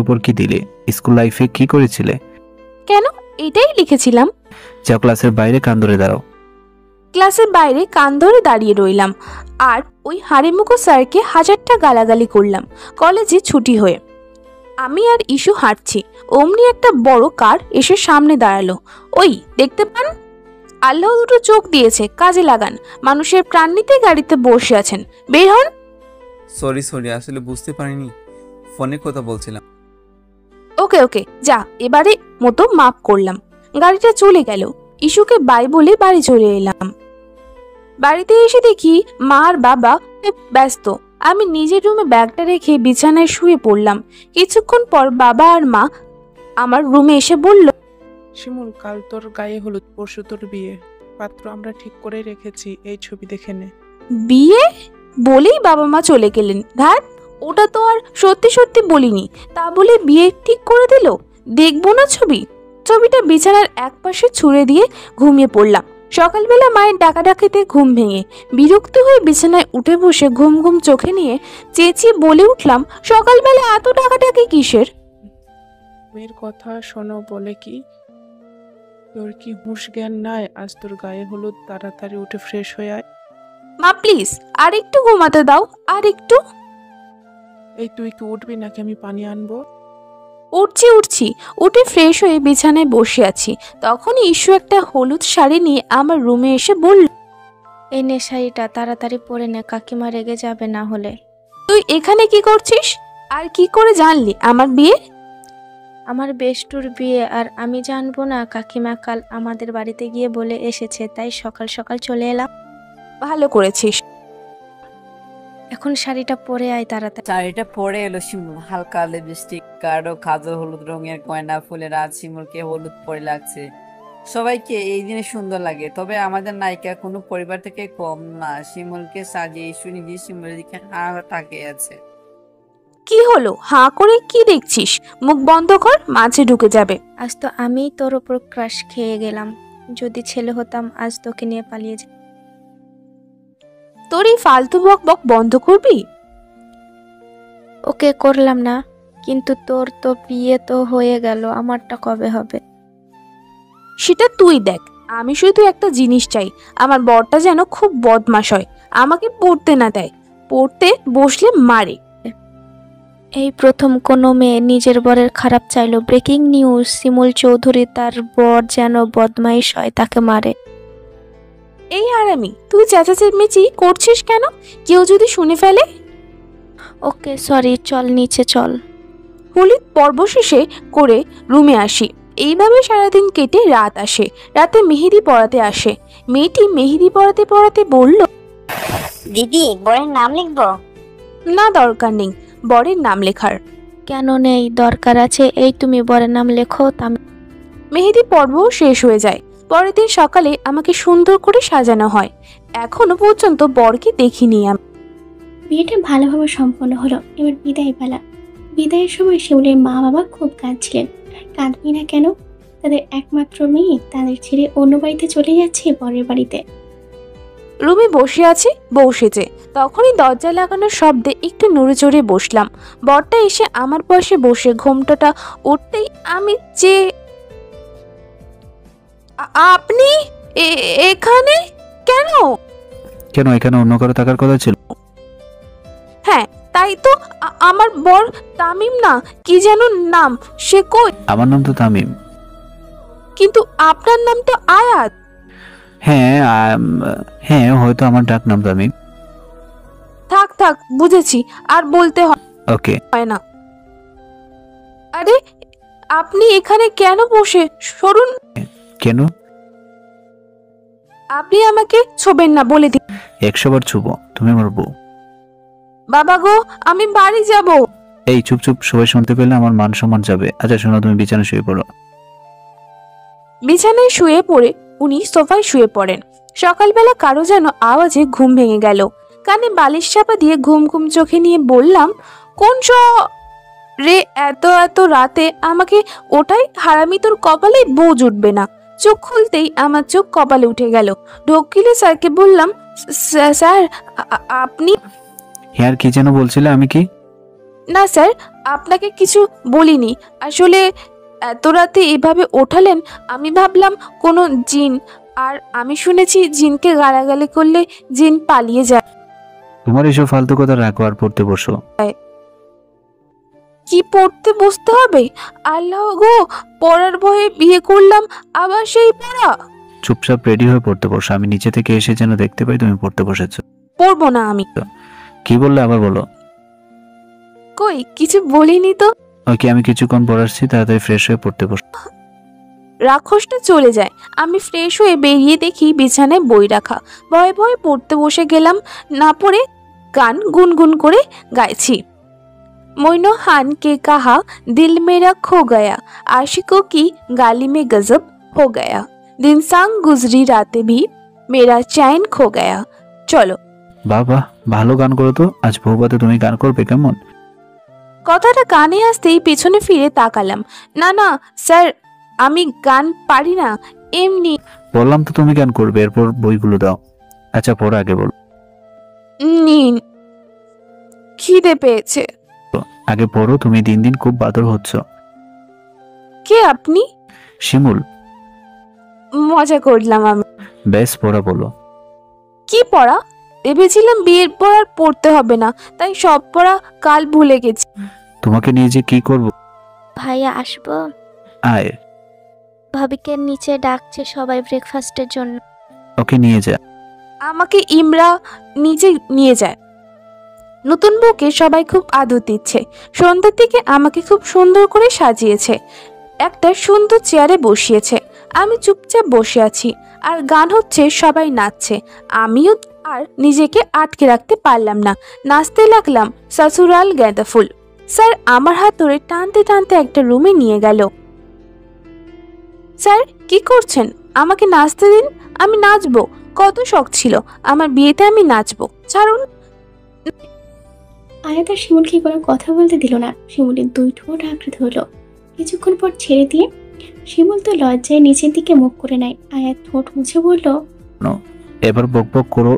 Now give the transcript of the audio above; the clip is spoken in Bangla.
উপর কি দিলে? স্কুল লাইফে কি করেছিলে? কেন, এটাই লিখেছিলাম। যাও ক্লাসের বাইরে কান ধরে দাঁড়াও। ক্লাসের বাইরে কান ধরে দাঁড়িয়ে রইলাম আর ওই হাড়িমুখো স্যারকে হাজারটা গালাগালি করলাম। কলেজে ছুটি হয়ে আমি আর ইস্যু হাঁটছি, অমনি একটা বড় কার এসে সামনে দাঁড়ালো। ওই দেখতে পান, আল্লাহ দুটো চোখ দিয়েছে, কাজে লাগান। মানুষের প্রাণ নিতে গাড়িতে বসে আছেন, বের হন। সরি, আসলে বুঝতে পারিনি, ফোনে কথা বলছিলাম। ওকে ওকে, যা, এবারে মতো মাফ করলাম। গাড়িটা চলে গেল। ইস্যুকে বাই বলে বাড়ি চলে এলাম। বাড়িতে এসে দেখি মা আর বাবা ব্যস্ত। আমি নিজের রুমে ব্যাগটা রেখে বিছানায় শুয়ে পড়লাম। কিছুক্ষণ পর বাবা আর মা আমার রুমে এসে বলল, শিমুল, কাল তোর গায়ে হলুদ, পরশু তোর বিয়ে। পাত্র আমরা ঠিক করে রেখেছি, এই ছবি দেখে নে। বিয়ে বলেই বাবা মা চলে গেলেন। ধ্যাত, ওটা তো আর সত্যি সত্যি বলিনি, তা বলে বিয়ে ঠিক করে দিল। দেখবো না ছবিটা বিছানার এক পাশে ছুঁড়ে দিয়ে ঘুমিয়ে পড়লাম। সকালবেলা মায়ের ডাকাডাকিতে ঘুম ভেঙে বিরক্ত হয়ে বিছানায় উঠে বসে ঘুম ঘুম চোখে নিয়ে চেঁচিয়ে বলে উঠলাম, সকালবেলা এত ডাকাডাকি কিসের? মেয়ের কথা শোনো বলে কি? তোর কি হুঁশ জ্ঞান নাই? আজ তোর গায়ে হলুদ, তাড়াতাড়ি উঠে ফ্রেশ হয়ে আয়। মা প্লিজ আর একটু ঘুমাতে দাও, আর একটু। এই তুই কি উঠবি নাকি আমি পানি আনবো? উঠছি, উঠে ফ্রেশ হয়ে বিছানায় বসে আছি। তখনই ইস্যু একটা হলুদ শাড়ি নিয়ে আমার রুমে এসে বলল, এই নে শাড়িটা, তাড়াতাড়ি পরে নে, কাকিমা রেগে যাবে না হলে। তুই এখানে কি করছিস? আর কি করে জানলি আমার বিয়ে? আমার বেষ্টুর বিয়ে আর আমি জানবো না? কাকিমা কাল আমাদের বাড়িতে গিয়ে বলে এসেছে, তাই সকাল সকাল চলে এলাম। ভালো করেছিস। এখন শাড়িটা পরে আয় তাড়াতাড়ি। শাড়িটা পরে এলো শিমুল, হালকা লিপস্টিক, গাঢ় কাজল হলুদ রঙের গয়না, ফুলের আজ শিমুলকে হলুদ পরে লাগছে। সবাইকে এই দিনে সুন্দর লাগে, তবে আমাদের নায়িকা কোনো পরিবার থেকে কম না। শিমুলকে সাজিয়ে ইস্যু নিজে শিমুলের দিকে তাকিয়ে আছে। কি হলো, হাঁ করে কি দেখছিস? মুখ বন্ধ কর, মাঝে ঢুকে যাবে। আজ তো আমি তোর ওপর ক্রাশ খেয়ে গেলাম। যদি ছেলে হতাম আজ তোকে নিয়ে পালিয়ে যেতাম। তোর এই ফালতু বক বক বন্ধ করবি? ওকে করলাম না, কিন্তু তোর তো বিয়ে তো হয়ে গেল, আমারটা কবে হবে? সেটা তুই দেখ। আমি শুধু একটা জিনিস চাই, আমার বরটা যেন খুব বদমাশ হয়, আমাকে পড়তে না দেয়, পড়তে বসলে মারে। এই প্রথম কোনো মেয়ে নিজের বরের খারাপ চাইলো। ব্রেকিং নিউজ, শিমুল চৌধুরী তার বর যেন বদমাইশ হয়, তাকে মারে। এই হারামি, তুই চেঁচামেচি করছিস কেন? কেউ যদি শুনে ফেলে? ওকে সরি, চল নিচে চল। হলুদ পর্ব শেষে করে রুমে আসি। এইভাবে সারাদিন কেটে রাত আসে। রাতে মেহেদি পড়াতে আসে। মেয়েটি মেহেদি পড়াতে পড়াতে বলল, দিদি, বরের নাম লিখবো? না, দরকার নেই বরের নাম লেখার। কেন নেই? দরকার আছে। এই তুমি বরের নাম লেখো। মেহেদি পর্বও শেষ হয়ে যায়। পরের দিন সকালে আমাকে সুন্দর করে সাজানো হয়। এখনো পর্যন্ত বরকে দেখিনি আমি। বিয়েটা ভালোভাবে সম্পন্ন হলো। এবার বিদায় পালা। বিদায়ের সময় শিমুলের মা বাবা খুব কাঁদছিলেন। কাঁদবি না কেন? তাদের একমাত্র মেয়ে তাদের ছেড়ে অন্য বাড়িতে চলে যাচ্ছে, বরের বাড়িতে। রুমে বসে আছি, বউ সেজে। তখনই দরজা লাগানোর শব্দে একটু নড়ে চড়ে বসলাম। বরটা এসে আমার পাশে বসে ঘোমটাটা উঠতেই আমি আপনি এখানে কেন? কেন, এখানে অন্য কারো থাকার কথা ছিল? হ্যাঁ তাই তো। আমার বর তামিম না কি যেন নাম, সে কই? আমার নাম তো তামিম। কিন্তু আপনার নাম তো আয়াত। হ্যাঁ হ্যাঁ, হয়তো আমার ডাক নাম তামিম। থাক থাক, বুঝেছি, আর বলতে ওকে। হয় না। আরে আপনি এখানে কেন বসে? সরুন। কেন? আপনি আমাকে ছোবেন না, বলে দিন। 100 বার ছুবো, তুমি আমার বউ। বাবা গো, আমি বাড়ি যাব। এই চুপ চুপ, সবাই শুনতে পেলে আমার মান সম্মান যাবে। আচ্ছা শোনো, তুমি বিছানায় শুয়ে পড়ো। বিছানায় শুয়ে পড়ে উনি সোফায় শুয়ে পড়েন। সকালবেলা কারো যেন আওয়াজে ঘুম ভেঙে গেল। কানে বালিশ চাপা দিয়ে ঘুম ঘুম চোখে নিয়ে বললাম, কোন রে এত এত রাতে আমাকে ওঠাই? হারামি, তোর কপালে বউ জুটবে না। চোখ খুলতেই আমার চোখ কপালে উঠে গেল। ঢোকিলে স্যারকে বললাম, স্যার আপনি? হ্যাঁ, কি যেন বলছিলে? আমি কি? না স্যার, আপনাকে কিছু বলিনি। আসলে এত রাতে এভাবে ওঠালেন, আমি ভাবলাম কোনো জিন। আর আমি শুনেছি জিনকে গালাগালি করলে জিন পালিয়ে যায়। তোমার এসব ফালতু কথা রাখো আর পড়তে বসো। কি পড়তে বসতে হবে? আল্লাহ গো, পড়ার ভয়ে বিয়ে করলাম, আবার সেই পড়া। চুপচাপ রেডি হয়ে পড়তে বসো, আমি নিচে থেকে এসে যেন দেখতে পাই তুমি পড়তে বসেছো। পড়বো না আমি। কি বললে আবার বলো। কই কিছু বলিনি তো। ওকে, আমি কিছুক্ষণ পড়াচ্ছি, তাড়াতাড়ি ফ্রেশ হয়ে পড়তে বসো। রাক্ষসটা চলে যায়। আমি ফ্রেশ হয়ে বেরিয়ে দেখি বিছানায় বই রাখা। ভয়ে ভয়ে পড়তে বসে গেলাম। না পড়ে গান গুনগুন করে গাইছি। मोइनो खान के कहा दिल मेरा खो गया, आशिकों की गाली में गजब हो गया, दिन सांग गुजरी रातें भी मेरा चैन खो गया। চলো। বাবা, ভালো গান করো তো। আজ বউভাতে তুমি গান করবে কেমন? কথাটা কানে আসতেই পেছনে ফিরে তাকালাম। না না স্যার, আমি গান পারি না, এমনি। বললাম তো তুমি গান করবে, এরপর বইগুলো দাও। আচ্ছা পড়ো, আগে বলো। নিন, খিদে পেয়েছে। আগে পড়ো, তুমি দিন দিন খুব বাদর হচ্ছ। কে আপনি? শিমুল। মজা করলাম আমি। বেশ, পড়া বলো। কি পড়া? ভেবেছিলাম বিয়ের পর আর পড়তে হবে না, তাই সব পড়া কাল ভুলে গেছি। তোমাকে নিয়ে যে কি করব। ভাইয়া আসবো? আয়। ভাবিকে নিচে ডাকছে সবাই ব্রেকফাস্টের জন্য। ওকে নিয়ে যা। আমাকে ইমরা নিচে নিয়ে যায়। নতুন বউকে সবাই খুব আদর দিচ্ছে। সন্ধ্যার দিকে আমাকে খুব সুন্দর করে সাজিয়েছে, একটা সুন্দর চেয়ারে বসিয়েছে। আমি চুপচাপ বসে আছি, আর গান হচ্ছে, সবাই নাচছে। আমিও আর নিজেকে আটকে রাখতে পারলাম না, নাচতে লাগলাম সসুরাল গেঁদা ফুল। স্যার আমার হাত ধরে টানতে টানতে একটা রুমে নিয়ে গেল। স্যার কি করছেন? আমাকে নাচতে দিন, আমি নাচবো। কত শখ ছিল আমার বিয়েতে আমি নাচবো, ছাড়ুন। আয়াত আর শিমুলকে কোনো কথা বলতে দিল না। শিমুলের দুই ঠোঁট আঁকড়ে ধরলো। কিছুক্ষণ পর ছেড়ে দিয়ে শিমুল তো লজ্জায় নিচের দিকে মুখ করে নেয়। আয়াত ঠোঁট মুছে বলল, এবার বক বক করো